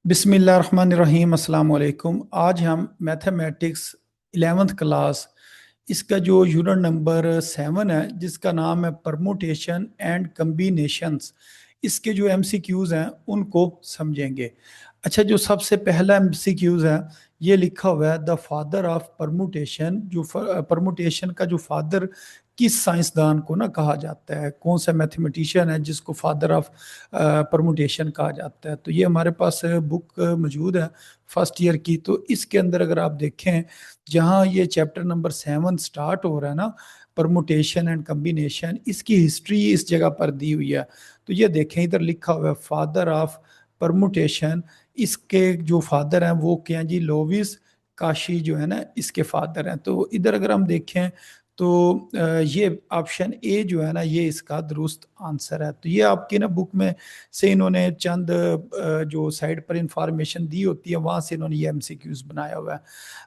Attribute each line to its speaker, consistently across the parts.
Speaker 1: बिस्मिल्लाहिर्रहमानिर्रहीम अस्सलाम वालेकुम। आज हम मैथमेटिक्स 11th क्लास इसका जो यूनिट नंबर 7 है जिसका नाम है परमुटेशन एंड कम्बिनेशंस, इसके जो एमसीक्यूज हैं उनको समझेंगे। अच्छा, जो सबसे पहला एमसीक्यूज है ये लिखा हुआ है द फादर ऑफ परमुटेशन। जो परमुटेशन का जो फादर किस साइंसदान को ना कहा जाता है, कौन सा मैथमेटिशियन है जिसको फादर ऑफ परमुटेशन कहा जाता है। तो ये हमारे पास बुक मौजूद है फर्स्ट ईयर की। तो इसके अंदर अगर आप देखें, जहाँ ये चैप्टर नंबर 7 स्टार्ट हो रहा है ना, परमुटेशन एंड कम्बिनेशन, इसकी हिस्ट्री इस जगह पर दी हुई है। तो ये देखें, इधर लिखा हुआ है फादर ऑफ परमुटेशन। इसके जो फादर हैं वो क्या हैं जी, लोविस काशी जो है ना इसके फादर हैं। तो इधर अगर हम देखें तो ये ऑप्शन ए जो है ना ये इसका दुरुस्त आंसर है। तो ये आपकी ना बुक में से इन्होंने चंद जो साइड पर इंफॉर्मेशन दी होती है वहां से इन्होंने ये एमसीक्यूज बनाया हुआ है।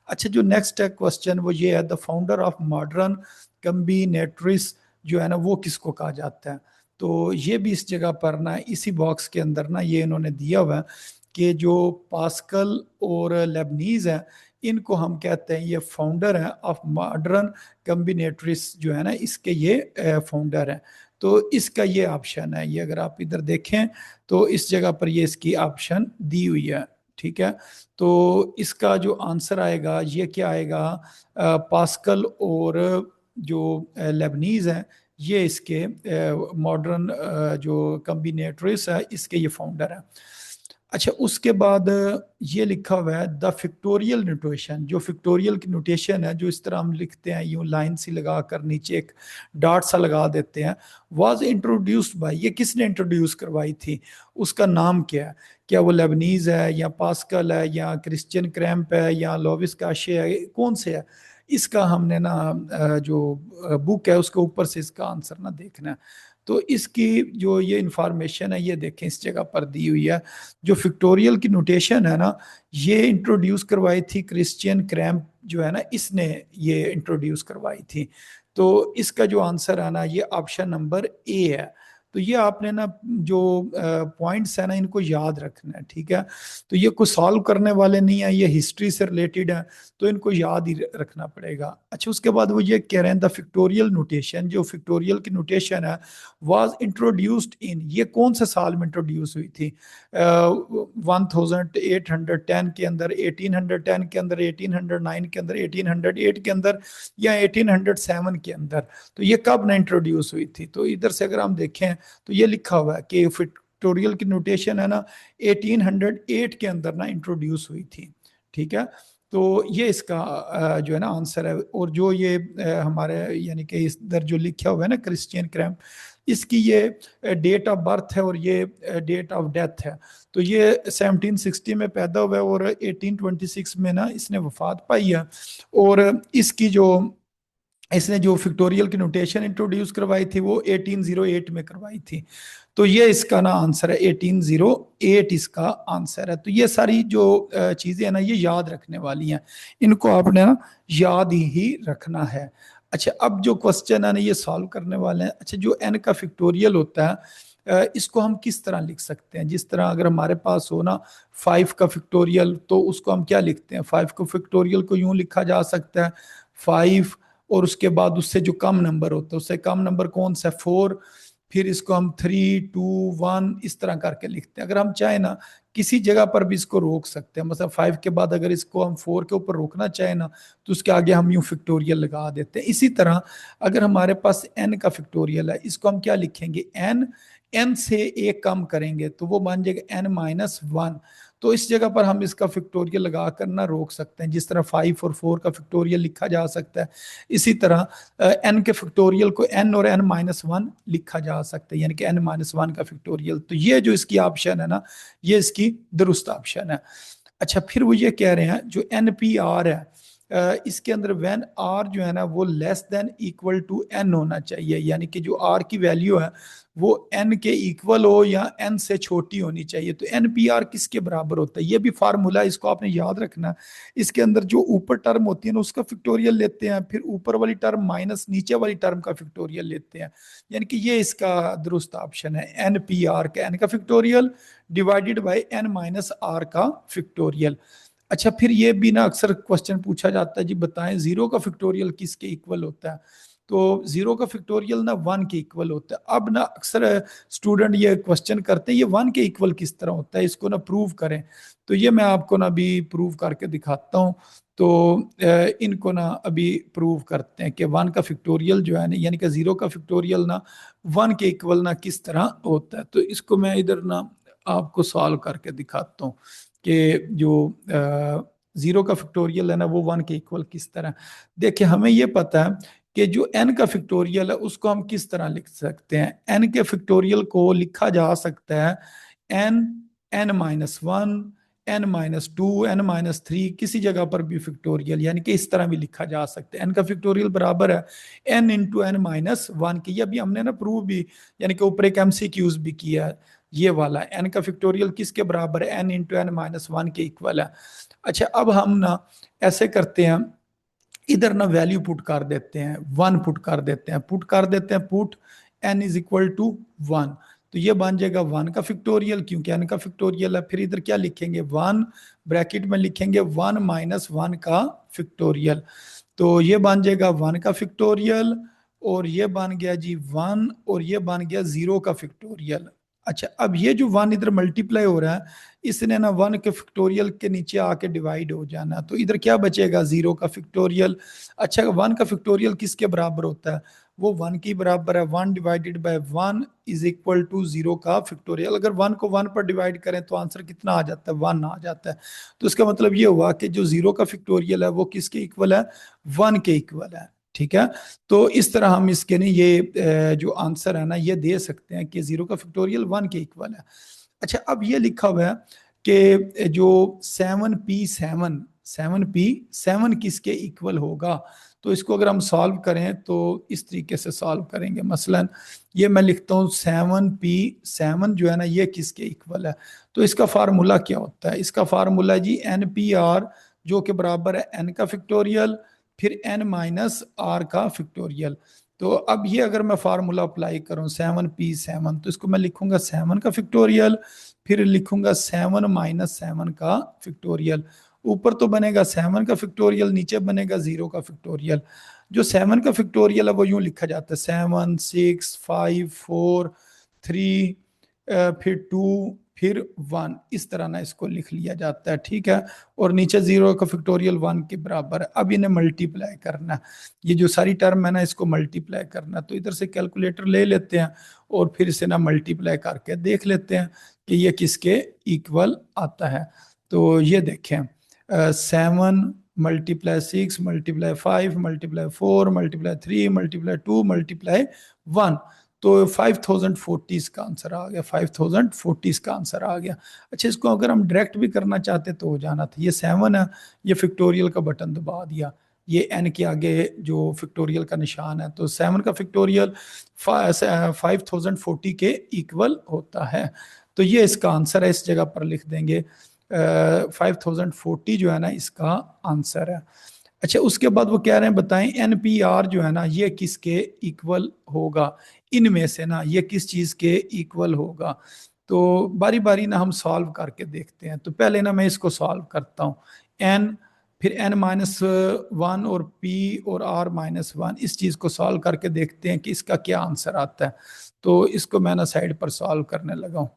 Speaker 1: अच्छा, जो नेक्स्ट है क्वेश्चन वो ये है द फाउंडर ऑफ मॉडर्न कम्बिनेटरिक्स जो है ना वो किसको कहा जाता है। तो ये भी इस जगह पर ना इसी बॉक्स के अंदर ना ये इन्होंने दिया हुआ है कि जो पास्कल और लेबनीज है इनको हम कहते हैं ये फाउंडर है ऑफ मॉडर्न कम्बिनेटरिक्स जो है ना इसके ये फाउंडर है। तो इसका ये ऑप्शन है, ये अगर आप इधर देखें तो इस जगह पर ये इसकी ऑप्शन दी हुई है। ठीक है, तो इसका जो आंसर आएगा ये क्या आएगा, पास्कल और जो लेबनीज है ये इसके मॉडर्न जो कम्बिनेटरिक्स है इसके ये फाउंडर है। अच्छा, उसके बाद ये लिखा हुआ है द फिक्टोरियल नोटेशन। जो फिक्टोरियल की नोटेशन है, जो इस तरह हम लिखते हैं यूं लाइन सी लगा कर नीचे एक डॉट सा लगा देते हैं, वाज इंट्रोड्यूस्ड बाय, ये किसने इंट्रोड्यूस करवाई थी, उसका नाम क्या है। क्या वो लेबनीज है या पास्कल है या क्रिश्चियन क्रैम्प है या लोविस काशे है, कौन से है। इसका हमने ना जो बुक है उसके ऊपर से इसका आंसर ना देखना है। तो इसकी जो ये इंफॉर्मेशन है ये देखें इस जगह पर दी हुई है। जो फिक्टोरियल की नोटेशन है ना ये इंट्रोड्यूस करवाई थी क्रिश्चियन क्रैम्प जो है ना इसने ये इंट्रोड्यूस करवाई थी। तो इसका जो आंसर है ना ये ऑप्शन नंबर ए है। तो ये आपने ना जो पॉइंट्स है ना इनको याद रखना है। ठीक है, तो ये कोई सॉल्व करने वाले नहीं है, ये हिस्ट्री से रिलेटेड है तो इनको याद ही रखना पड़ेगा। अच्छा, उसके बाद वो ये कह रहे हैं द फिक्टोरियल नोटेशन, जो फिक्टोरियल की नोटेशन है वाज इंट्रोड्यूस्ड इन, ये कौन से साल में इंट्रोड्यूस हुई थी, 1810 के अंदर, 1810 के अंदर, 1809 के अंदर, 1808 के अंदर या 1807 के अंदर। तो ये कब ना इंट्रोड्यूस हुई थी। तो इधर से अगर हम देखें तो ये लिखा हुआ है कि फिक्टोरियल की नोटेशन है ना 1808 के अंदर ना इंट्रोड्यूस हुई थी। ठीक है, तो ये इसका जो है ना आंसर है। और जो ये हमारे यानी कि इधर जो लिखा हुआ है ना क्रिश्चियन क्रैम्प, इसकी ये डेट ऑफ बर्थ है और ये डेट ऑफ डेथ है। तो ये 1760 में पैदा हुआ है और 1826 में ना इसने वफात पाई है। और इसकी जो इसने जो फिक्टोरियल की नोटेशन इंट्रोड्यूस करवाई थी वो 1808 में करवाई थी। तो ये इसका ना आंसर है, 1808 इसका आंसर है। तो ये सारी जो चीजें हैं ना ये याद रखने वाली हैं, इनको आपने ना याद ही रखना है। अच्छा, अब जो क्वेश्चन है ना ये सॉल्व करने वाले हैं। अच्छा, जो एन का फिक्टोरियल होता है इसको हम किस तरह लिख सकते हैं, जिस तरह अगर हमारे पास हो ना 5 का फिक्टोरियल तो उसको हम क्या लिखते हैं, 5 का फिक्टोरियल को यूं लिखा जा सकता है 5 और उसके बाद उससे जो कम नंबर होता है उससे कम नंबर कौन सा है 4, फिर इसको हम 3 2 1 इस तरह करके लिखते हैं। अगर हम चाहे ना किसी जगह पर भी इसको रोक सकते हैं, मतलब 5 के बाद अगर इसको हम 4 के ऊपर रोकना चाहे ना तो उसके आगे हम यूं फिक्टोरियल लगा देते हैं। इसी तरह अगर हमारे पास n का फिक्टोरियल है इसको हम क्या लिखेंगे, n से एक कम करेंगे तो वो बन जाएगा n-1। तो इस जगह पर हम इसका फिक्टोरियल लगा कर ना रोक सकते हैं, जिस तरह 5 और 4 का फिक्टोरियल लिखा जा सकता है इसी तरह एन के फैक्टोरियल को एन और n-1 लिखा जा सकता है, यानी कि n-1 का फैक्टोरियल। तो ये जो इसकी ऑप्शन है ना ये इसकी दुरुस्त ऑप्शन है। अच्छा, फिर वो ये कह रहे हैं जो NPR है इसके अंदर व्हेन आर जो है ना वो less than equal to N होना चाहिए, यानी कि जो आर की वैल्यू है वो एन के इक्वल हो या एन से छोटी होनी चाहिए। तो एन पी आर किसके बराबर होता है, ये भी फार्मूला, इसको आपने याद रखना है। इसके अंदर जो ऊपर टर्म होती है ना उसका फिक्टोरियल लेते हैं, फिर ऊपर वाली टर्म माइनस नीचे वाली टर्म का फिक्टोरियल लेते हैं, यानी कि ये इसका दुरुस्त ऑप्शन है, एन पी आर का एन का factorial divided by n minus r का फिक्टोरियल। अच्छा, फिर ये भी ना अक्सर क्वेश्चन पूछा जाता है, जी बताएं जीरो का फिक्टोरियल किसके इक्वल होता है। तो जीरो का फिक्टोरियल ना वन के इक्वल होता है। अब ना अक्सर स्टूडेंट ये क्वेश्चन करते हैं ये वन के इक्वल किस तरह होता है, इसको ना प्रूव करें। तो ये मैं आपको ना अभी प्रूव करके दिखाता हूँ। तो इनको ना अभी प्रूव करते हैं कि वन का फिक्टोरियल जो है ना, यानी कि जीरो का फिक्टोरियल ना वन के इक्वल ना किस तरह होता है। तो इसको मैं इधर ना आपको सॉल्व करके दिखाता हूँ कि जो जीरो का फैक्टोरियल है ना वो वन के इक्वल किस तरह। देखिए, हमें ये पता है कि जो एन का फैक्टोरियल है उसको हम किस तरह लिख सकते हैं। एन के फैक्टोरियल को लिखा जा सकता है n, n minus one, n minus two, n minus three, किसी जगह पर भी फैक्टोरियल, यानी कि इस तरह भी लिखा जा सकता है। एन का फैक्टोरियल बराबर है n into n minus one की। ये अभी हमने ना प्रूव भी, यानी कि ऊपर एक एमसीक्यूज भी किया है। ये वाला एन का फैक्टोरियल किसके बराबर है, n into n minus one के इक्वल है। अच्छा, अब हम ना ऐसे करते हैं, इधर ना वैल्यू पुट कर देते हैं, वन पुट कर देते हैं, पुट कर देते हैं, put n is equal to one. तो ये बन जाएगा वन का फिक्टोरियल, क्योंकि एन का फिक्टोरियल है। फिर इधर क्या लिखेंगे, वन ब्रैकेट में लिखेंगे वन माइनस वन का फिक्टोरियल। तो ये बन जाएगा वन का फिक्टोरियल, और ये बन गया जी वन, और ये बन गया जीरो का फिक्टोरियल। अच्छा, अब ये जो वन इधर मल्टीप्लाई हो रहा है, इसने ना वन के फिक्टोरियल के नीचे आके डिवाइड हो जाना, तो इधर क्या बचेगा, जीरो का फिक्टोरियल। अच्छा, वन का फिक्टोरियल किसके बराबर होता है, वो वन की बराबर है, one divided by one is equal to zero का फिक्टोरियल। अगर वन को वन पर डिवाइड करें तो आंसर कितना आ जाता है, वन आ जाता है। तो इसका मतलब ये हुआ कि जो जीरो का फिक्टोरियल है वो किसके इक्वल है, वन के इक्वल है। ठीक है, तो इस तरह हम इसके नहीं ये जो आंसर है ना ये दे सकते हैं कि जीरो का फैक्टोरियल वन के इक्वल है। अच्छा, अब ये लिखा हुआ है कि जो seven P seven, seven P seven किसके इक्वल होगा। तो इसको अगर हम सॉल्व करें तो इस तरीके से सॉल्व करेंगे। मसलन ये मैं लिखता हूँ सेवन पी सेवन जो है ना ये किसके इक्वल है। तो इसका फार्मूला क्या होता है, इसका formula G N P are, जो कि बराबर है एन का फैक्टोरियल फिर एन माइनस आर का फैक्टोरियल। तो अब ये अगर मैं फार्मूला अप्लाई करूं सेवन पी सेवन, तो इसको मैं लिखूंगा सेवन का फैक्टोरियल, फिर लिखूंगा सेवन माइनस सेवन का फैक्टोरियल। ऊपर तो बनेगा सेवन का फैक्टोरियल, नीचे बनेगा जीरो का फैक्टोरियल। जो सेवन का फैक्टोरियल है वो यूं लिखा जाता है seven six five four three, फिर टू, फिर वन, इस तरह ना इसको लिख लिया जाता है। ठीक है, और नीचे जीरो का फैक्टोरियल वन के बराबर है। अब इन्हें मल्टीप्लाई करना, ये जो सारी टर्म है ना इसको मल्टीप्लाई करना। तो इधर से कैलकुलेटर ले लेते हैं और फिर इसे ना मल्टीप्लाई करके देख लेते हैं कि ये किसके इक्वल आता है। तो ये देखें, seven multiply six multiply five multiply four multiply three multiply two multiply one, तो 5040 इसका आंसर आ गया, 5040 इसका आंसर आ गया। अच्छा, इसको अगर हम डायरेक्ट भी करना चाहते तो हो जाना था। ये सेवन है, ये फिक्टोरियल का बटन दबा दिया, ये एन के आगे जो फिक्टोरियल का निशान है, तो सेवन का फिक्टोरियल 5040 के इक्वल होता है। तो ये इसका आंसर है, इस जगह पर लिख देंगे 5040 जो है ना इसका आंसर है। अच्छा, उसके बाद वो कह रहे हैं बताएं एनपीआर जो है ना ये किसके इक्वल होगा, इनमें से ना ये किस चीज के इक्वल होगा। तो बारी बारी ना हम सॉल्व करके देखते हैं। तो पहले ना मैं इसको सॉल्व करता हूँ, एन, फिर एन माइनस वन और पी और आर माइनस वन, इस चीज को सॉल्व करके देखते हैं कि इसका क्या आंसर आता है। तो इसको मैं ना साइड पर सॉल्व करने लगा हूँ।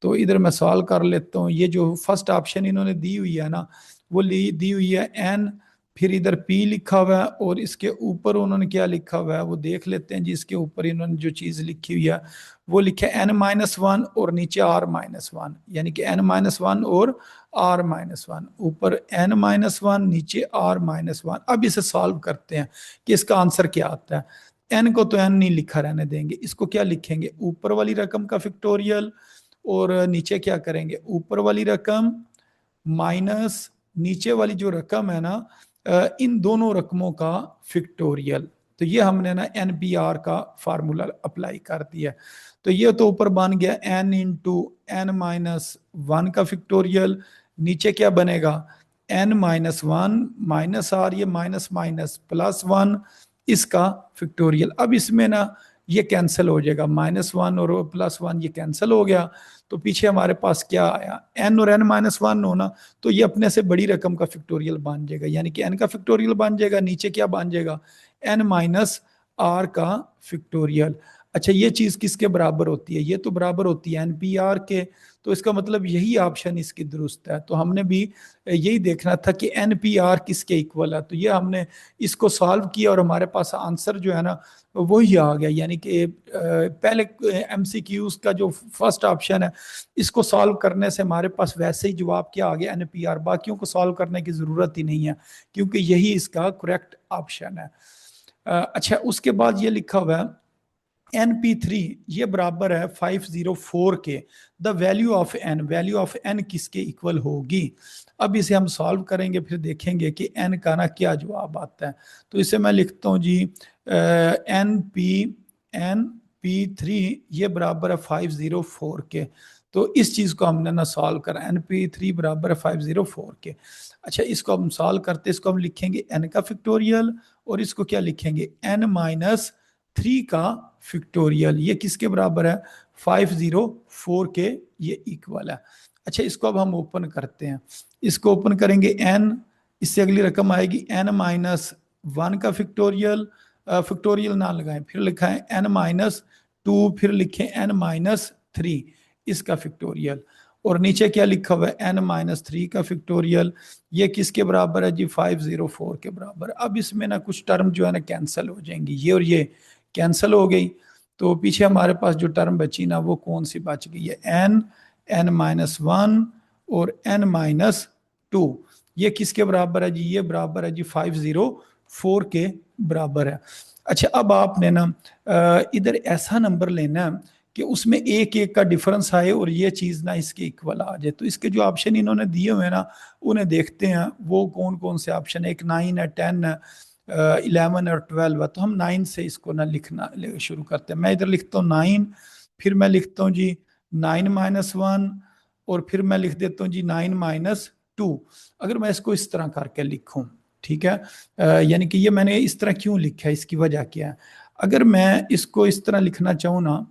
Speaker 1: तो इधर मैं सॉल्व कर लेता हूँ। ये जो फर्स्ट ऑप्शन इन्होंने दी हुई है ना वो दी हुई है एन, फिर इधर पी लिखा हुआ है, और इसके ऊपर उन्होंने क्या लिखा हुआ है वो देख लेते हैं जी। इसके ऊपर इन्होंने जो चीज लिखी हुई है वो लिखा है एन माइनस वन और नीचे आर माइनस वन, यानी कि एन माइनस वन और आर माइनस वन, ऊपर एन माइनस वन नीचे आर माइनस वन। अब इसे सॉल्व करते हैं कि इसका आंसर क्या आता है। एन को तो एन नहीं लिखा रहने देंगे, इसको क्या लिखेंगे, ऊपर वाली रकम का फिक्टोरियल, और नीचे क्या करेंगे, ऊपर वाली रकम माइनस नीचे वाली जो रकम है ना इन दोनों रकमों का फैक्टोरियल। तो ये हमने ना NPR का फार्मूला अप्लाई कर दिया। तो ये तो ऊपर बन गया n into n minus one का फैक्टोरियल। नीचे क्या बनेगा, n minus one minus r, ये माइनस माइनस प्लस वन, इसका फैक्टोरियल। अब इसमें ना ये कैंसिल हो जाएगा, माइनस वन और प्लस वन ये कैंसिल हो गया। तो पीछे हमारे पास क्या आया, n और n माइनस वन होना, तो ये अपने से बड़ी रकम का फैक्टोरियल बन जाएगा, यानी कि n का फैक्टोरियल बन जाएगा। नीचे क्या बन जाएगा, n माइनस आर का फैक्टोरियल। अच्छा, ये चीज किसके बराबर होती है, ये तो बराबर होती है NPR के। तो इसका मतलब यही ऑप्शन इसकी दुरुस्त है। तो हमने भी यही देखना था कि NPR किसके इक्वल है। तो ये हमने इसको सॉल्व किया और हमारे पास आंसर जो है ना वही आ गया। यानी कि पहले MCQs का जो फर्स्ट ऑप्शन है, इसको सॉल्व करने से हमारे पास वैसे ही जवाब क्या आ गया, NPR। बाकियों को सॉल्व करने की जरूरत ही नहीं है, क्योंकि यही इसका करेक्ट ऑप्शन है। अच्छा, उसके बाद ये लिखा हुआ है NP3 ये बराबर है 504 के। The value of n, value of n किसके इक्वल होगी। अब इसे हम सॉल्व करेंगे, फिर देखेंगे कि n का ना क्या जवाब आता है। तो इसे मैं लिखता हूं जी, NP3 ये बराबर है 504 के। तो इस चीज को हमने ना सॉल्व करा, NP3 बराबर है 504 के। अच्छा, इसको हम सॉल्व करते, इसको हम लिखेंगे n का फैक्टोरियल, और इसको क्या लिखेंगे, n माइनस 3 का फैक्टोरियल। ये किसके बराबर है, 504 के ये इक्वल है। अच्छा, इसको अब हम ओपन करते हैं। इसको ओपन करेंगे n, इससे अगली रकम आएगी n माइनस वन का फैक्टोरियल। फैक्टोरियल ना लगाएं, फिर लिखा है n माइनस टू, फिर लिखे n माइनस थ्री, इसका फैक्टोरियल। और नीचे क्या लिखा हुआ है, n माइनस थ्री का फैक्टोरियल। ये किसके बराबर है जी, 504 के बराबर। अब इसमें ना कुछ टर्म जो है ना कैंसिल हो जाएंगी, ये और ये कैंसिल हो गई। तो पीछे हमारे पास जो टर्म बची ना वो कौन सी बच गई है, n माइनस वन और n माइनस टू। ये किसके बराबर है जी, ये बराबर है जी 504 के बराबर है। अच्छा, अब आपने ना इधर ऐसा नंबर लेना है कि उसमें एक एक का डिफरेंस आए और ये चीज ना इसके इक्वल आ जाए। तो इसके जो ऑप्शन इन्होंने दिए हुए हैं ना, उन्हें देखते हैं वो कौन कौन से ऑप्शन है। एक 9 है, 10 है, 11 और 12 है। तो हम 9 से इसको ना लिखना शुरू करते हैं। मैं इधर लिखता हूँ 9, फिर मैं लिखता हूँ जी 9 माइनस वन, और फिर मैं लिख देता हूँ जी 9 माइनस टू। अगर मैं इसको इस तरह करके लिखूं, ठीक है, यानी कि ये मैंने इस तरह क्यों लिखा है, इसकी वजह क्या है। अगर मैं इसको इस तरह लिखना चाहूँ ना,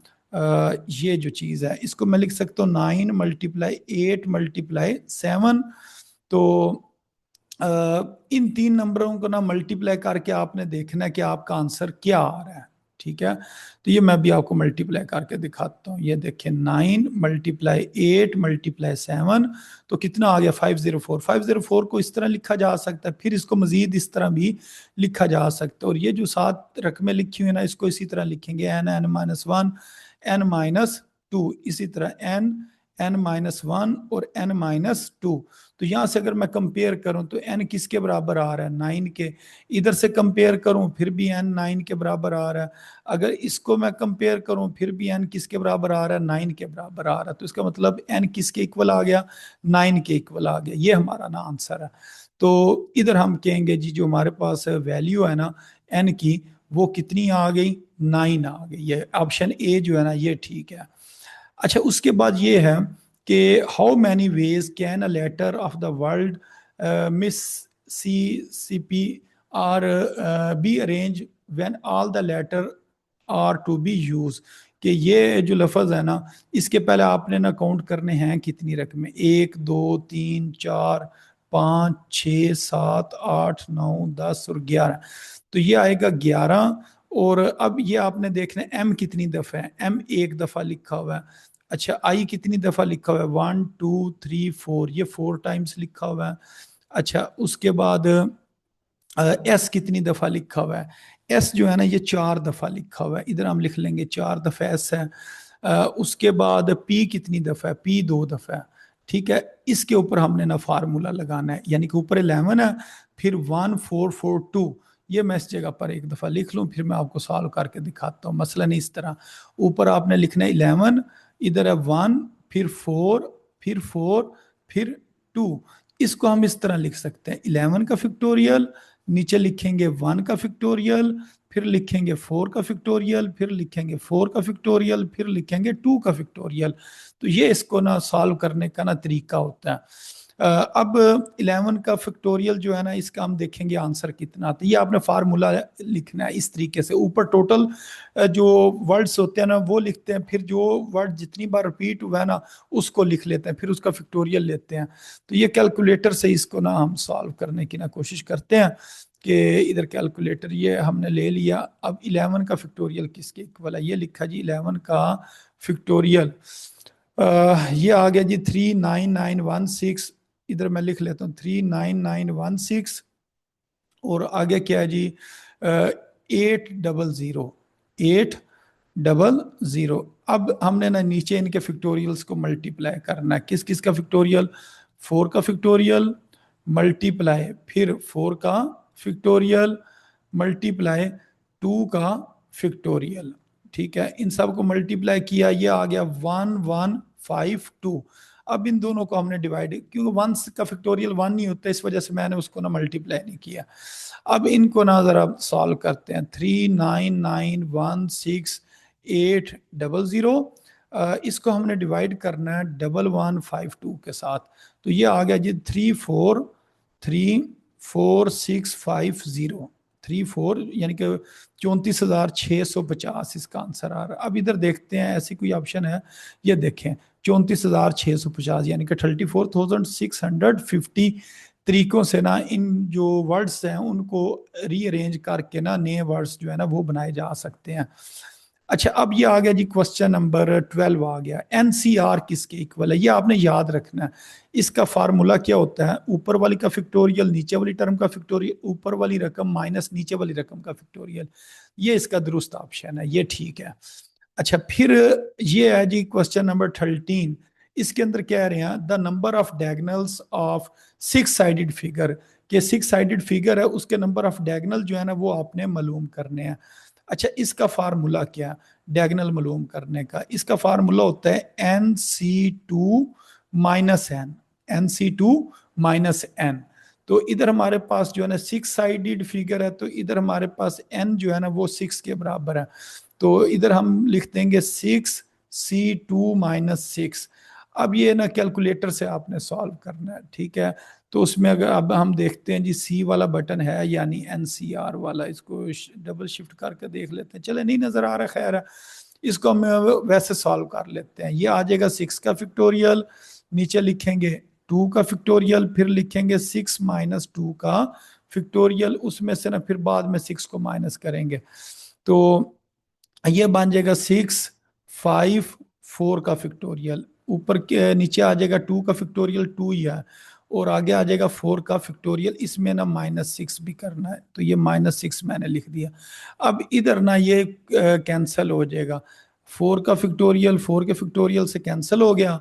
Speaker 1: ये जो चीज़ है इसको मैं लिख सकता हूँ 9 मल्टीप्लाई 8 मल्टीप्लाई 7। तो इन तीन नंबरों को ना मल्टीप्लाई करके आपने देखना है कि आपका आंसर क्या आ रहा है, ठीक है। तो ये मैं भी आपको मल्टीप्लाई करके दिखाता हूँ। ये देखिए 9 मल्टीप्लाई 8 मल्टीप्लाई 7, तो कितना आ गया 504। 504 को इस तरह लिखा जा सकता है, फिर इसको मजीद इस तरह भी लिखा जा सकता है। और ये जो 7 रकमें लिखी हुई है ना, इसको इसी तरह लिखेंगे n minus one, n minus two, इसी तरह n माइनस वन और n माइनस टू। तो यहां से अगर मैं कंपेयर करूं तो n किसके बराबर आ रहा है, 9 के। इधर से कंपेयर करूं फिर भी n 9 के बराबर आ रहा है। अगर इसको मैं कंपेयर करूं फिर भी n किसके बराबर आ रहा है, 9 के बराबर आ रहा है। तो इसका मतलब n किसके इक्वल आ गया, 9 के इक्वल आ गया। ये हमारा ना आंसर है। तो इधर हम कहेंगे जी जो हमारे पास वैल्यू है ना n की, वो कितनी आ गई, 9 आ गई। ये ऑप्शन ए जो है ना ये ठीक है। अच्छा, उसके बाद ये है कि how many ways can a letter of the world Mississippi are be arrange when all the letter are to be use. कि ये जो लफ्ज है ना, इसके पहले आपने ना काउंट करने हैं कितनी रकमें, 1 2 3 4 5 6 7 8 9 10 और 11। तो ये आएगा 11। और अब ये आपने देखना है m कितनी दफा है, m एक दफा लिखा हुआ है। अच्छा, आई कितनी दफा लिखा हुआ है, 1 2 3 4, ये 4 टाइम्स लिखा हुआ है। अच्छा, उसके बाद एस कितनी दफा लिखा हुआ है, एस जो है ना ये 4 दफा लिखा हुआ है। इधर हम लिख लेंगे 4 दफा एस है। उसके बाद पी कितनी दफा है, पी 2 दफा है। ठीक है, इसके ऊपर हमने ना फार्मूला लगाना है, यानी कि ऊपर 11 है, फिर 1442। ये मैं इस जगह पर एक दफा लिख लूं, फिर मैं आपको सॉल्व करके दिखाता हूँ। मसलन इस तरह ऊपर आपने लिखना है 11, इधर है 1, फिर 4, फिर 4, फिर 2। इसको हम इस तरह लिख सकते हैं, 11 का फैक्टोरियल, नीचे लिखेंगे 1 का फैक्टोरियल, फिर लिखेंगे 4 का फैक्टोरियल, फिर लिखेंगे 4 का फैक्टोरियल, फिर लिखेंगे 2 का फैक्टोरियल। तो ये इसको ना सॉल्व करने का ना तरीका होता है। अब 11 का फैक्टोरियल जो है ना, इसका हम देखेंगे आंसर कितना आता है। ये आपने फार्मूला लिखना है इस तरीके से, ऊपर टोटल जो वर्ड्स होते हैं ना वो लिखते हैं, फिर जो वर्ड जितनी बार रिपीट हुआ है ना उसको लिख लेते हैं, फिर उसका फैक्टोरियल लेते हैं। तो ये कैलकुलेटर से इसको ना हम सॉल्व करने की ना कोशिश करते हैं कि इधर कैलकुलेटर ये हमने ले लिया। अब 11 का फैक्टोरियल किसके इक्वल है, ये लिखा जी 11 का फैक्टोरियल, ये आ गया जी 39916। इधर मैं लिख लेता हूँ 39916, और आगे क्या है जी 800, 800। अब हमने ना नीचे इनके फैक्टोरियल्स को मल्टीप्लाई करना है। किस किस का फैक्टोरियल, 4 का फैक्टोरियल मल्टीप्लाई, फिर 4 का फैक्टोरियल मल्टीप्लाई 2 का फैक्टोरियल। ठीक है, इन सब को मल्टीप्लाई किया, ये आ गया 1152। अब इन दोनों को हमने डिवाइड, क्योंकि वन का फैक्टोरियल 1 नहीं होता, इस वजह से मैंने उसको ना मल्टीप्लाई नहीं किया। अब इनको ना जरा सॉल्व करते हैं, 39916 800, इसको हमने डिवाइड करना है 1152 के साथ। तो ये आ गया जी 343650, 34 यानी कि 34,650 इसका आंसर आ रहा है। अब इधर देखते हैं ऐसी कोई ऑप्शन है, ये देखें 34,650 यानी कि 34,650 तरीकों से ना इन जो वर्ड्स हैं उनको रीअरेंज करके ना नए वर्ड्स जो है ना वो बनाए जा सकते हैं। अच्छा, अब ये आ गया जी क्वेश्चन नंबर 12 आ गया, एनसीआर किसके इक्वल है, ये आपने याद रखना है। इसका फार्मूला क्या होता है, ऊपर वाली का फैक्टोरियल नीचे वाली टर्म का फैक्टोरियल, ऊपर वाली रकम माइनस नीचे वाली रकम का फैक्टोरियल। ये इसका दुरुस्त ऑप्शन है, ये ठीक है। अच्छा, फिर ये है जी क्वेश्चन नंबर 13। इसके अंदर कह रहे हैं the number of diagonals of 6 sided figure, के 6 साइडेड फिगर है उसके नंबर ऑफ डायगनल जो है ना वो आपने मालूम करने हैं। अच्छा, इसका फार्मूला क्या, डायगनल मालूम करने का, इसका फार्मूला होता है NC2 - N, NC2 - N। तो इधर हमारे पास जो है ना 6 साइडेड फिगर है, तो इधर हमारे पास n जो है ना वो 6 के बराबर है। तो इधर हम लिख देंगे 6C2 - 6। अब ये ना कैलकुलेटर से आपने सॉल्व करना है, ठीक है। तो उसमें अगर अब हम देखते हैं जी सी वाला बटन है यानी एनसीआर वाला, इसको डबल शिफ्ट करके देख लेते हैं, चले नहीं नजर आ रहा, खैर है। इसको हम वैसे सॉल्व कर लेते हैं। ये आ जाएगा 6 का फैक्टोरियल, नीचे लिखेंगे 2 का फैक्टोरियल, फिर लिखेंगे 6 - 2 का फैक्टोरियल, उसमें से ना फिर बाद में 6 को माइनस करेंगे। तो ये बन जाएगा 654 का फैक्टोरियल, ऊपर के नीचे आ जाएगा 2 का फैक्टोरियल 2 ही है, और आगे आ जाएगा 4 का फैक्टोरियल, इसमें ना -6 भी करना है, तो ये -6 मैंने लिख दिया। अब इधर ना ये कैंसिल हो जाएगा, 4 का फैक्टोरियल 4 के फैक्टोरियल से कैंसिल हो गया,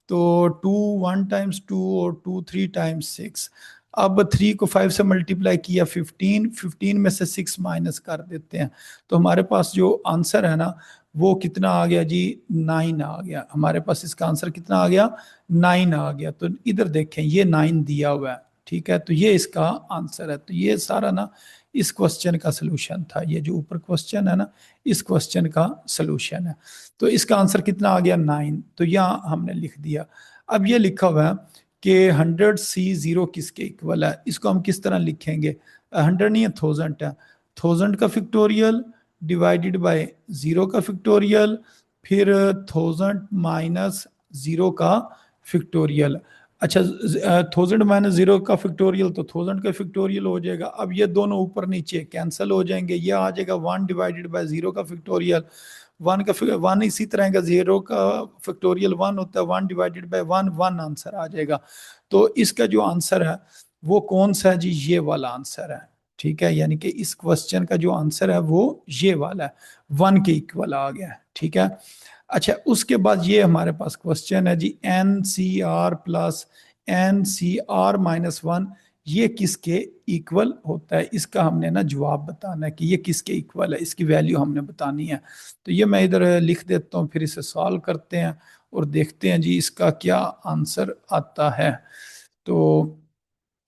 Speaker 1: तो 2 1 टाइम्स 2 और 2 3 टाइम्स 6। अब 3 को 5 से मल्टीप्लाई किया 15, 15 में से 6 माइनस कर देते हैं, तो हमारे पास जो आंसर है ना वो कितना आ गया जी 9 आ गया। हमारे पास इसका आंसर कितना आ गया, 9 आ गया। तो इधर देखें ये 9 दिया हुआ है, ठीक है, तो ये इसका आंसर है। तो ये सारा ना इस क्वेश्चन का सोल्यूशन था, ये जो ऊपर क्वेश्चन है ना इस क्वेश्चन का सोल्यूशन है। तो इसका आंसर कितना आ गया 9, तो यहाँ हमने लिख दिया। अब ये लिखा हुआ है कि 100C0 किसके इक्वल है, इसको हम किस तरह लिखेंगे, 100 नहीं है 1000 है, 1000 का फैक्टोरियल डिवाइडेड बाय 0 का फैक्टोरियल, फिर 1000 - 0 का फैक्टोरियल। अच्छा, 1000 - 0 का फैक्टोरियल तो 1000 का फैक्टोरियल हो जाएगा। अब ये दोनों ऊपर नीचे कैंसिल हो जाएंगे, ये आ जाएगा 1 डिवाइडेड बाय 0 का फैक्टोरियल, 1 इसी तरह का 0 का फैक्टोरियल 1 होता है, 1 डिवाइडेड बाय 1 1 आंसर आ जाएगा। तो इसका जो आंसर है वो कौन सा है जी, ये वाला आंसर है, ठीक है। यानी कि इस क्वेश्चन का जो आंसर है वो ये वाला है, 1 के इक्वल आ गया है, ठीक है। अच्छा, उसके बाद ये हमारे पास क्वेश्चन है जी NCR+NCR-1, ये किसके इक्वल होता है, इसका हमने ना जवाब बताना है कि ये किसके इक्वल है, इसकी वैल्यू हमने बतानी है। तो ये मैं इधर लिख देता हूँ, फिर इसे सॉल्व करते हैं और देखते हैं जी इसका क्या आंसर आता है। तो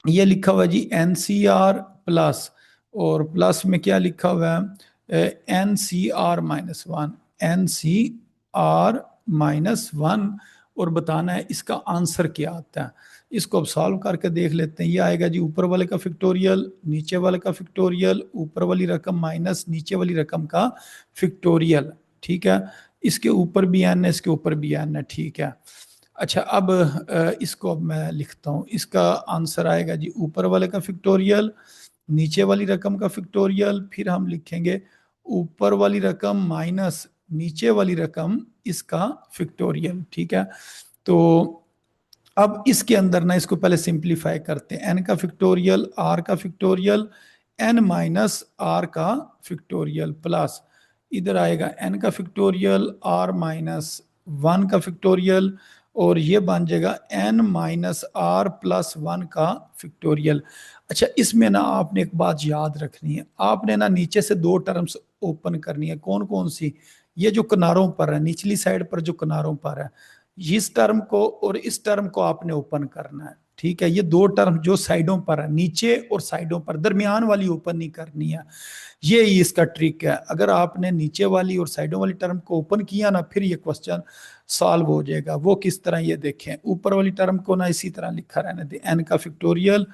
Speaker 1: ये लिखा हुआ है जी एन सी आर प्लस, और प्लस में क्या लिखा हुआ है, n C r minus one, n C r minus one, और बताना है इसका आंसर क्या आता है। इसको अब सॉल्व करके देख लेते हैं। ये आएगा जी ऊपर वाले का फिक्टोरियल, नीचे वाले का फिक्टोरियल, ऊपर वाली रकम माइनस नीचे वाली रकम का फिक्टोरियल। ठीक है, इसके ऊपर भी एन है, इसके ऊपर भी एन है। ठीक है, अच्छा अब इसको अब मैं लिखता हूँ। इसका आंसर आएगा जी ऊपर वाले का फिक्टोरियल, नीचे वाली रकम का फिक्टोरियल, फिर हम लिखेंगे ऊपर वाली रकम माइनस नीचे वाली रकम, इसका फिक्टोरियल। ठीक है, तो अब इसके अंदर ना इसको पहले सिंप्लीफाई करते हैं। एन का फिक्टोरियल, आर का फिक्टोरियल, एन माइनस आर का फिक्टोरियल प्लस, इधर आएगा एन का फिक्टोरियल, आर माइनस वन का फिक्टोरियल, और ये बन जाएगा n minus r plus one का फिक्टोरियल। अच्छा, इसमें ना आपने एक बात याद रखनी है, आपने ना नीचे से दो टर्म्स ओपन करनी है। कौन कौन सी? ये जो किनारों पर है, निचली साइड पर जो किनारों पर है, इस टर्म को और इस टर्म को आपने ओपन करना है। ठीक है, ये दो टर्म जो साइडों पर है, नीचे और साइडों पर, दरमियान वाली ओपन नहीं करनी है। ये ही इसका ट्रिक है। अगर आपने नीचे वाली और साइडों वाली टर्म को ओपन किया ना, फिर ये क्वेश्चन सॉल्व हो जाएगा। वो किस तरह, ये देखें, ऊपर वाली टर्म को ना इसी तरह लिखा रहने दे, एन का फिक्टोरियल,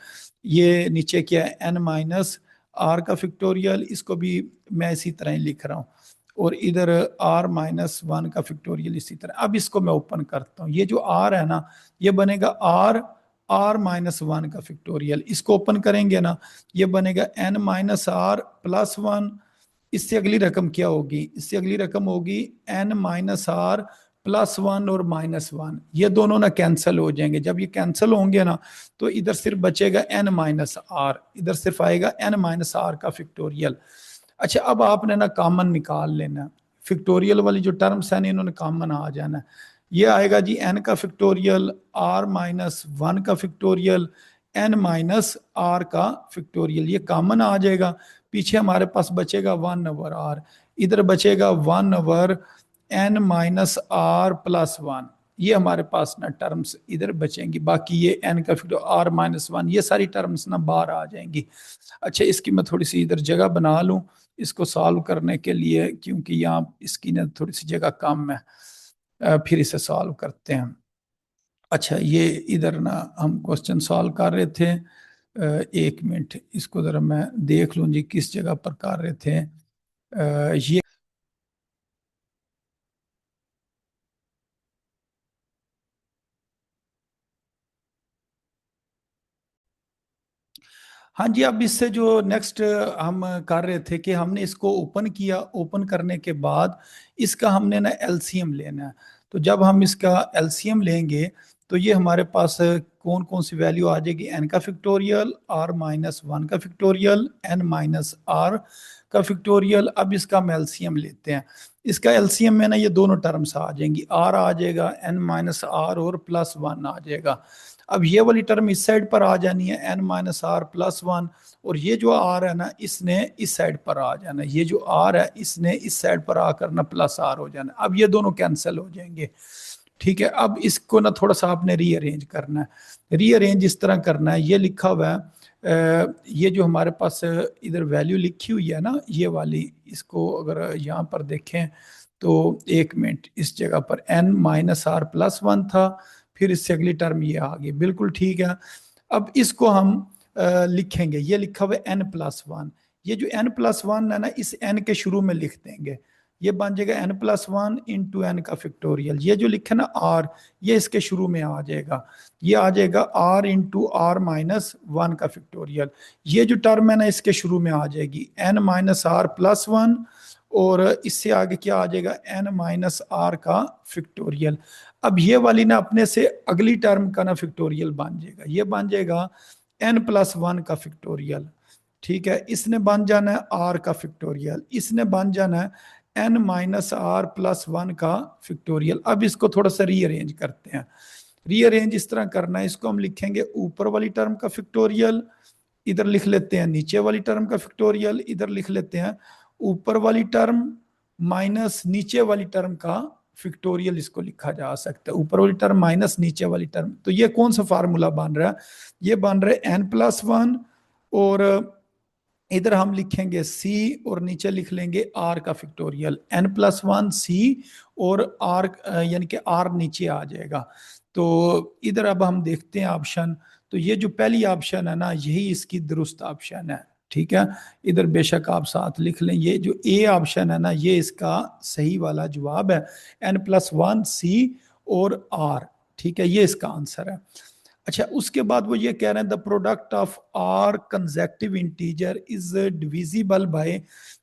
Speaker 1: ये नीचे क्या है, एन माइनस आर का फिक्टोरियल, इसको भी मैं इसी तरह ही लिख रहा हूँ, और इधर आर माइनस वन का फिक्टोरियल इसी तरह। अब इसको मैं ओपन करता हूँ, ये जो आर है ना, ये बनेगा आर, आर माइनस वन का फिक्टोरियल। इसको ओपन करेंगे ना, ये बनेगा n minus r plus one. इससे अगली रकम क्या होगी? इससे अगली रकम होगी n minus r plus one और माइनस वन। ये दोनों ना कैंसिल हो जाएंगे। जब ये कैंसिल होंगे ना, तो इधर सिर्फ बचेगा एन माइनस आर, इधर सिर्फ आएगा एन माइनस आर का फिक्टोरियल। अच्छा, अब आपने ना कॉमन निकाल लेना। फिक्टोरियल वाली जो टर्म्स हैं इन्होंने कॉमन आ जाना है। ये आएगा जी एन का फिक्टोरियल, आर माइनस वन का फिक्टोरियल, एन माइनस आर का फिक्टोरियल, ये कॉमन आ जाएगा। पीछे हमारे पास बचेगा वन ओवर आर, इधर बचेगा one over n minus r plus one. ये हमारे पास ना टर्म्स इधर बचेंगी। बाकी ये एन का फिक्टोरियल, आर माइनस वन, ये सारी टर्म्स ना बाहर आ जाएंगी। अच्छा, इसकी मैं थोड़ी सी इधर जगह बना लूं इसको सॉल्व करने के लिए, क्योंकि यहाँ इसकी ना थोड़ी सी जगह कम है। फिर इसे सॉल्व करते हैं। अच्छा, ये इधर ना हम क्वेश्चन सॉल्व कर रहे थे। एक मिनट, इसको जरा मैं देख लूं जी किस जगह पर कर रहे थे। ये हाँ जी, अब इससे जो नेक्स्ट हम कर रहे थे कि हमने इसको ओपन किया, ओपन करने के बाद इसका हमने ना एलसीएम लेना है। तो जब हम इसका एलसीएम लेंगे, तो ये हमारे पास कौन कौन सी वैल्यू आ जाएगी? एन का फिक्टोरियल, आर माइनस वन का फिक्टोरियल, एन माइनस आर का फिक्टोरियल। अब इसका हम एलसीएम लेते हैं। इसका एलसीएम में ना ये दोनों टर्म्स आ जाएंगी, आर आ जाएगा, एन माइनस आर और प्लस वन आ जाएगा। अब ये वाली टर्म इस साइड पर आ जानी है, n minus r plus one, और ये जो आर है ना, इसने इस साइड पर आ जाना है। ये जो आर है, इसने इस साइड पर आकर ना प्लस आर हो जाना है। अब ये दोनों कैंसिल हो जाएंगे। ठीक है, अब इसको ना थोड़ा सा आपने रीअरेंज करना है। रीअरेंज इस तरह करना है, ये लिखा हुआ है, ये जो हमारे पास इधर वैल्यू लिखी हुई है ना, ये वाली, इसको अगर यहाँ पर देखें तो एक मिनट, इस जगह पर n minus r plus one था, फिर इससे अगली टर्म ये आ गई, बिल्कुल ठीक है। अब इसको हम लिखेंगे, ये लिखा हुआ है एन प्लस वन। ये जो एन प्लस वन है ना, इस एन के शुरू में लिख देंगे। ये बन जाएगा n plus one into n का फिक्टोरियल। ये जो लिखे ना आर, ये इसके शुरू में आ जाएगा। ये आ जाएगा r into r minus one का फिक्टोरियल। ये जो टर्म है ना, इसके शुरू में आ जाएगी n minus r plus one, और इससे आगे क्या आ जाएगा? एन माइनस आर का फिक्टोरियल। अब ये वाली ना अपने से अगली टर्म का ना फिक्टोरियल बन जाएगा। ये बन जाएगा एन प्लस वन का फिक्टोरियल। ठीक है, इसने बन जाना है आर का फिक्टोरियल, इसने बन जाना है n minus r plus one का फिक्टोरियल। अब इसको थोड़ा सा रीअरेंज करते हैं। रीअरेंज इस तरह करना है, इसको हम लिखेंगे ऊपर वाली टर्म का फिक्टोरियल, इधर लिख लेते हैं नीचे वाली टर्म का फिक्टोरियल, इधर लिख लेते हैं ऊपर वाली टर्म माइनस नीचे वाली टर्म का फिक्टोरियल इसको लिखा जा सकता है, ऊपर वाली टर्म माइनस नीचे वाली टर्म। तो ये कौन सा फार्मूला बन रहा है, ये बन रहा है n+1 और इधर हम लिखेंगे c और नीचे लिख लेंगे r का फिक्टोरियल, n+1 c और r यानी कि r नीचे आ जाएगा। तो इधर अब हम देखते हैं ऑप्शन, तो ये जो पहली ऑप्शन है ना यही इसकी दुरुस्त ऑप्शन है, ठीक है। इधर बेशक आप साथ लिख लें, ये जो ए ऑप्शन है ना ये इसका सही वाला जवाब है, n+1 c और r, ठीक है, ये इसका आंसर है। अच्छा, उसके बाद वो ये कह रहे हैं the product of r consecutive integer is divisible by,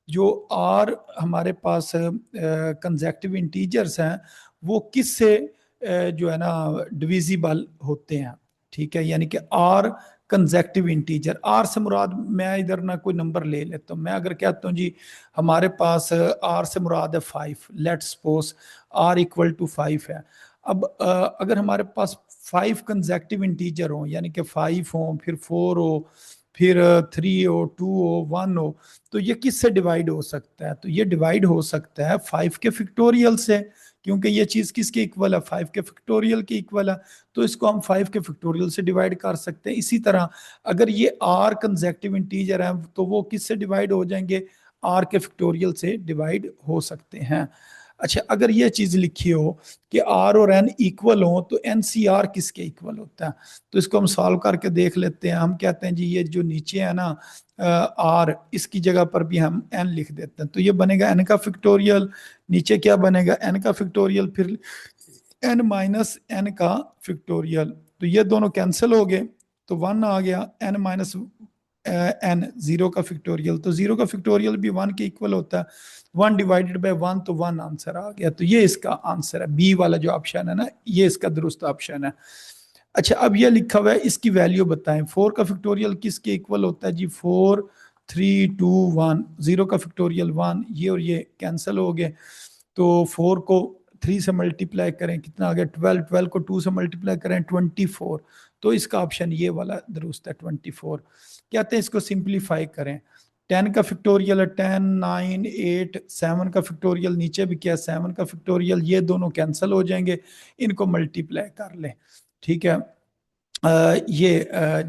Speaker 1: जो आर हमारे पास कंसेक्टिव इंटीजर्स हैं वो किससे जो है ना डिविजिबल होते हैं, ठीक है, यानी कि आर कंसेक्टिव इंटीजर, आर से मुराद मैं इधर ना कोई नंबर ले लेता हूँ, मैं अगर कहता हूँ जी हमारे पास आर से मुराद है 5, let's suppose r equal to 5 है। अब अगर हमारे पास 5 कंसेक्टिव इंटीजर हो, यानी कि 5 हो, फिर 4 हो, फिर 3 हो, 2 हो, 1 हो, तो ये किससे डिवाइड हो सकता है, तो ये डिवाइड हो सकता है 5 के फैक्टोरियल से, क्योंकि ये चीज किसके इक्वल है, 5 के फैक्टोरियल के इक्वल है, तो इसको हम 5 के फैक्टोरियल से डिवाइड कर सकते हैं। इसी तरह अगर ये आर कंसेक्टिव इंटीजर है तो वो किससे डिवाइड हो जाएंगे, आर के फैक्टोरियल से डिवाइड हो सकते हैं। अच्छा, अगर ये चीज लिखी हो कि आर और एन इक्वल हो तो एन सी आर किसके इक्वल होता है, तो इसको हम सॉल्व करके देख लेते हैं। हम कहते हैं जी ये जो नीचे है ना आर, इसकी जगह पर भी हम एन लिख देते हैं, तो ये बनेगा एन का फैक्टोरियल, नीचे क्या बनेगा एन का फैक्टोरियल, फिर एन माइनस एन का फैक्टोरियल, तो ये दोनों कैंसिल हो गए, तो 1 आ गया, एन माइनस एन, जीरो का फैक्टोरियल, तो जीरो का फैक्टोरियल भी 1 के इक्वल होता है, 1 डिवाइडेड बाय 1, तो 1 आंसर आ गया। तो ये इसका आंसर है, बी वाला जो ऑप्शन है ना ये इसका दुरुस्त ऑप्शन है। अच्छा, अब ये लिखा हुआ है इसकी वैल्यू बताएं, 4 का फैक्टोरियल किसके इक्वल होता है जी, 4 3 2 1, जीरो का फैक्टोरियल 1, ये और ये कैंसिल हो गए, तो 4 को 3 से मल्टीप्लाई करें कितना आ गया 12, 12 को 2 से मल्टीप्लाई करें 24, तो इसका ऑप्शन ये वाला दुरुस्त है 24। कहते हैं इसको सिंप्लीफाई करें, 10 का फैक्टोरियल है 10, 9 8, 7 का फैक्टोरियल नीचे भी क्या 7 का फैक्टोरियल, ये दोनों कैंसिल हो जाएंगे, इनको मल्टीप्लाई कर लें, ठीक है।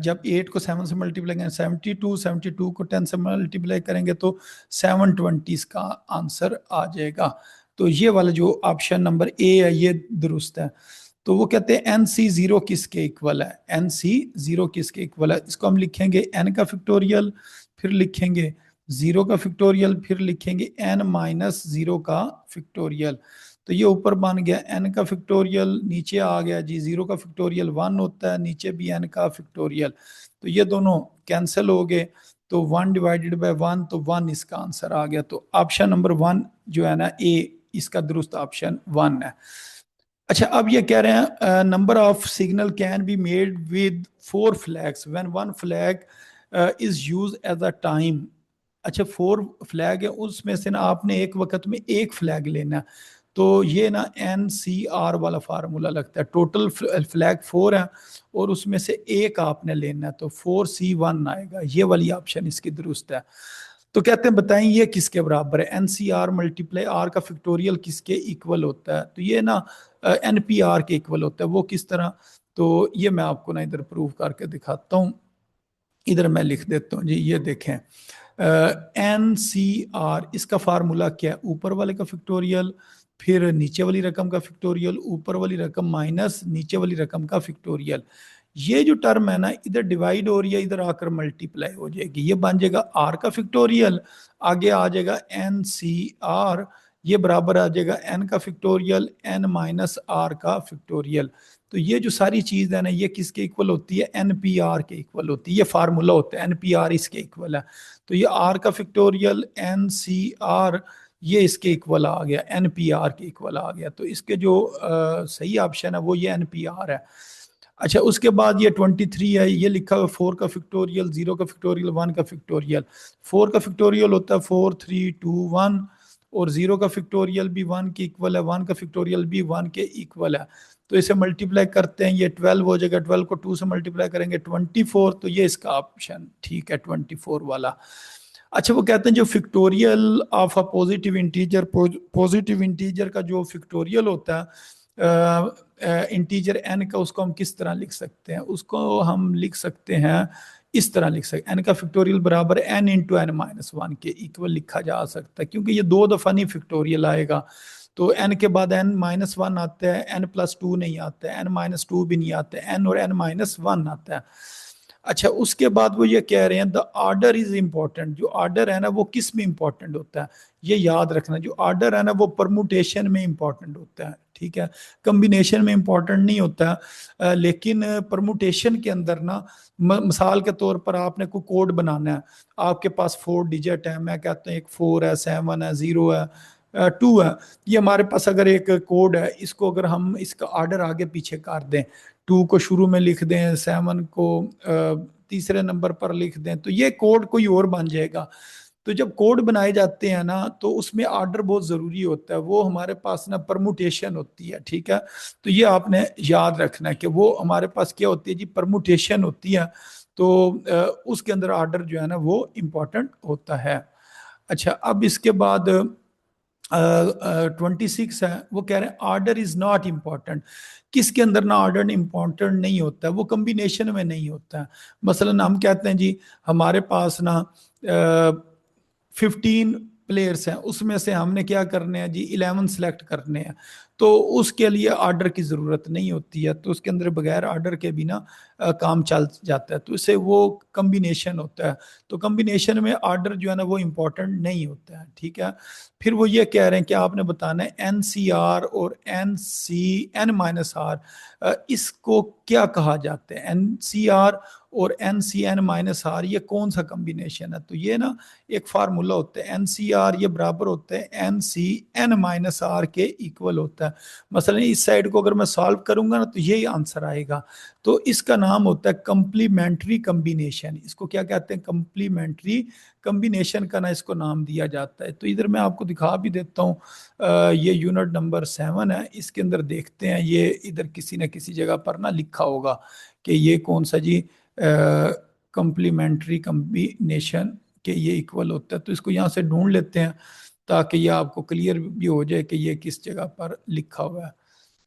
Speaker 1: जब 8 को 7 से मल्टीप्लाई करेंगे 72, 72 को 10 से मल्टीप्लाई करेंगे तो 720 का आंसर आ जाएगा। तो ये वाला जो ऑप्शन नंबर ए है ये दुरुस्त है। तो वो कहते हैं एन सी जीरो किसके इक्वल है, एन सी जीरो किसके इक्वल है, इसको हम लिखेंगे एन का फैक्टोरियल, फिर लिखेंगे जीरो का फैक्टोरियल, फिर लिखेंगे एन माइनस जीरो का फैक्टोरियल, तो ये ऊपर बन गया एन का फैक्टोरियल, नीचे आ गया जी जीरो का फैक्टोरियल 1 होता है, नीचे भी एन का फैक्टोरियल, तो ये दोनों कैंसिल हो गए, तो 1 डिवाइडेड बाय 1, तो 1 इसका आंसर आ गया। तो ऑप्शन नंबर 1 जो है ना ए, इसका दुरुस्त ऑप्शन 1 है। अच्छा, अब ये कह रहे हैं number of signal can be made with 4 flags when 1 flag is use as a time. अच्छा, 4 फ्लैग है उसमें से ना आपने एक वक्त में एक फ्लैग लेना, तो ये ना एन सी आर वाला फार्मूला लगता है, टोटल फ्लैग 4 है और उसमें से एक आपने लेना है, तो 4C1 आएगा, ये वाली ऑप्शन इसकी दुरुस्त है। तो कहते हैं बताएं ये किसके बराबर है, n C r multiply r का फैक्टोरियल किसके इक्वल होता है, तो ये ना एन पी आर के इक्वल होता है, वो किस तरह, तो ये मैं आपको ना इधर प्रूव करके दिखाता हूँ। इधर मैं लिख देता हूँ जी, ये देखें एन सी आर, इसका फार्मूला क्या है, ऊपर वाले का फैक्टोरियल, फिर नीचे वाली रकम का फैक्टोरियल, ऊपर वाली रकम माइनस नीचे वाली रकम का फैक्टोरियल, ये जो टर्म है ना इधर डिवाइड हो रही है, इधर आकर मल्टीप्लाई हो जाएगी, ये बन जाएगा आर का फैक्टोरियल, आगे आ जाएगा एन सी आर, ये बराबर आ जाएगा एन का फैक्टोरियल एन माइनस आर का फैक्टोरियल। तो ये जो सारी चीज है ना ये किसके इक्वल होती है, एनपीआर के इक्वल होती है, ये फार्मूला होता है एनपीआर इसके इक्वल है, तो ये आर का फैक्टोरियल एन सी आर ये इसके इक्वल आ गया, एनपीआर के इक्वल आ गया, तो इसके जो सही ऑप्शन है वो ये एनपीआर है। अच्छा, उसके बाद ये 23 है, ये लिखा हुआ 4 का फैक्टोरियल, 0 का फैक्टोरियल, 1 का फैक्टोरियल, 4 का फैक्टोरियल होता है 4 3 2 1, और 0 का फैक्टोरियल भी 1 के इक्वल है, 1 का फैक्टोरियल भी 1 के इक्वल है, तो इसे मल्टीप्लाई करते हैं ये 12 हो जाएगा, 12 को 2 से मल्टीप्लाई करेंगे 24, तो ये इसका ऑप्शन ठीक है 24 वाला। अच्छा, वो कहते हैं जो factorial of a positive integer, positive integer का जो फिक्टोरियल होता है इंटीजर एन का, उसको हम किस तरह लिख सकते हैं? उसको हम लिख सकते हैं, इस तरह लिख सकते हैं, एन का फिक्टोरियल बराबर n into n minus one के इक्वल लिखा जा सकता है, क्योंकि ये दो दफा नहीं फिक्टोरियल आएगा। तो एन के बाद एन माइनस वन आता है, एन प्लस टू नहीं आता है, एन माइनस टू भी नहीं आता है, एन और एन माइनस वन आता है। अच्छा, उसके बाद वो ये कह रहे हैं द ऑर्डर इज इंपॉर्टेंट। जो ऑर्डर है ना वो किस में इंपॉर्टेंट होता है, ये याद रखना। जो ऑर्डर है ना वो परमुटेशन में इंपॉर्टेंट होता है, ठीक है, कम्बिनेशन में इंपॉर्टेंट नहीं होता है। लेकिन परमुटेशन के अंदर ना, मिसाल के तौर पर आपने कोई कोड बनाना है, आपके पास 4 डिजिट है, मैं कहता हूँ एक 4 है, 7 है, 0 है, 2 है। ये हमारे पास अगर एक कोड है, इसको अगर हम इसका ऑर्डर आगे पीछे कर दें, 2 को शुरू में लिख दें, 7 को तीसरे नंबर पर लिख दें, तो ये कोड कोई और बन जाएगा। तो जब कोड बनाए जाते हैं ना, तो उसमें ऑर्डर बहुत जरूरी होता है। वो हमारे पास ना परमुटेशन होती है, ठीक है। तो ये आपने याद रखना है कि वो हमारे पास क्या होती है जी, परमुटेशन होती है। तो उसके अंदर ऑर्डर जो है ना वो इंपॉर्टेंट होता है। अच्छा, अब इसके बाद 26 है, वो कह रहे हैं ऑर्डर इज नॉट इम्पॉर्टेंट। किसके अंदर ना ऑर्डर इम्पॉर्टेंट नहीं होता है, वो कम्बिनेशन में नहीं होता है। मसलन हम कहते हैं जी, हमारे पास ना 15 प्लेयर्स हैं, उसमें से हमने क्या करने हैं जी, 11 सेलेक्ट करने हैं। तो उसके लिए ऑर्डर की ज़रूरत नहीं होती है, तो उसके अंदर बगैर ऑर्डर के बिना काम चल जाता है, तो इससे वो कम्बिनेशन होता है। तो कम्बिनेशन में ऑर्डर जो है ना वो इम्पोर्टेंट नहीं होता है, ठीक है। फिर वो ये कह रहे हैं कि आपने बताना है एन सी आर और n C n minus r, इसको क्या कहा जाता है? एन सी आर और n C n minus r, ये कौन सा कम्बिनेशन है? तो ये ना एक फार्मूला होता है, एन सी आर ये बराबर होता है n C n minus r के इक्वल होता है। मसलन इस साइड को अगर मैं सॉल्व करूंगा ना, तो यही आंसर आएगा। तो इसका नाम होता है कंप्लीमेंट्री कम्बिनेशन। इसको क्या कहते हैं? कंप्लीमेंट्री कम्बिनेशन का ना इसको नाम दिया जाता है। तो इधर मैं आपको दिखा भी देता हूँ, ये यूनिट नंबर 7 है, इसके अंदर देखते हैं, ये इधर किसी न किसी जगह पर ना लिखा होगा कि ये कौन सा जी, कंप्लीमेंट्री कम्बिनेशन के ये इक्वल होता है। तो इसको यहाँ से ढूंढ लेते हैं, ताकि ये आपको क्लियर भी हो जाए कि ये किस जगह पर लिखा हुआ है।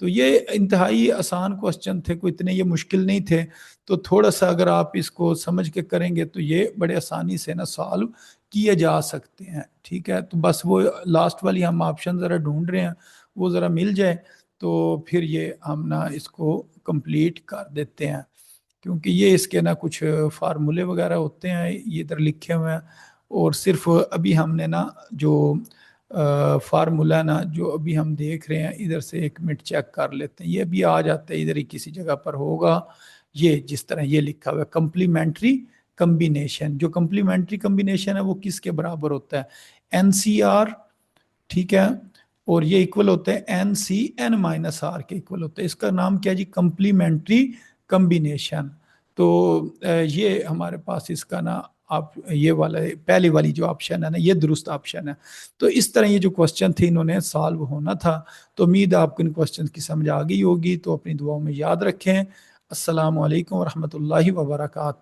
Speaker 1: तो ये इंतहाई आसान क्वेश्चन थे, कोई इतने ये मुश्किल नहीं थे। तो थोड़ा सा अगर आप इसको समझ के करेंगे तो ये बड़े आसानी से ना सॉल्व किए जा सकते हैं, ठीक है। तो बस वो लास्ट वाली हम ऑप्शन ज़रा ढूंढ रहे हैं, वो ज़रा मिल जाए तो फिर ये हम ना इसको कंप्लीट कर देते हैं, क्योंकि ये इसके ना कुछ फार्मूले वगैरह होते हैं, ये इधर लिखे हुए हैं। और सिर्फ अभी हमने ना जो फार्मूला ना जो अभी हम देख रहे हैं, इधर से एक मिनट चेक कर लेते हैं, ये भी आ जाता है, इधर ही किसी जगह पर होगा। ये जिस तरह ये लिखा हुआ है कंप्लीमेंट्री कम्बिनेशन, जो कंप्लीमेंट्री कम्बिनेशन है वो किसके बराबर होता है? एन सी आर, ठीक है, और ये इक्वल होते हैं n C n minus r के इक्वल होते हैं। इसका नाम क्या है जी? Complementary combination. तो ये हमारे पास इसका ना, आप ये वाला पहली वाली जो ऑप्शन है ना, ये दुरुस्त ऑप्शन है। तो इस तरह ये जो क्वेश्चन थे इन्होंने सॉल्व होना था। तो उम्मीद है आपको इन क्वेश्चन की समझ आ गई होगी। तो अपनी दुआओं में याद रखें। अस्सलाम वालेकुम रहमतुल्लाहि व बरकातहू।